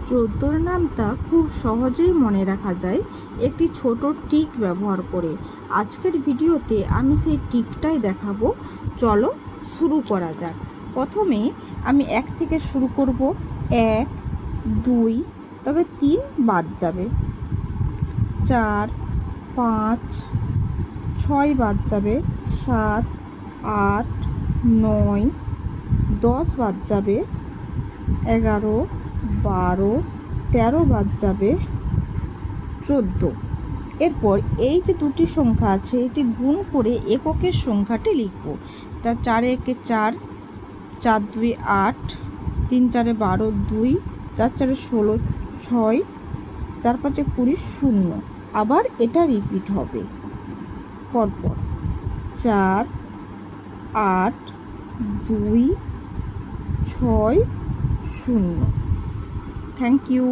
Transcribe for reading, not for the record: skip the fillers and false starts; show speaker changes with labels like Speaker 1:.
Speaker 1: চোদ্দোর নামটা খুব সহজেই মনে রাখা যায় একটি ছোট ট্রিক ব্যবহার করে। আজকের ভিডিওতে আমি সেই ট্রিকটাই দেখাবো। চলো শুরু করা যাক। প্রথমে আমি 1 থেকে শুরু করব। 1, 2, তবে 3 বাদ যাবে। 4, 5, 6 বাদ যাবে। 7, 8, 9, 10 বাদ যাবে। 11, 12, 13 বাদ যাবে। 14। এরপর এই যে দুটি সংখ্যা আছে এটি গুণ করে এককের সংখ্যাটি লিখব। তা 4 একে 4, 4 2 8, 3 4 12, 2, 4 4 16, 6, 4 5 20, 0। আবার এটা রিপিট হবে পরপর 4 8 2 6 0। Thank you.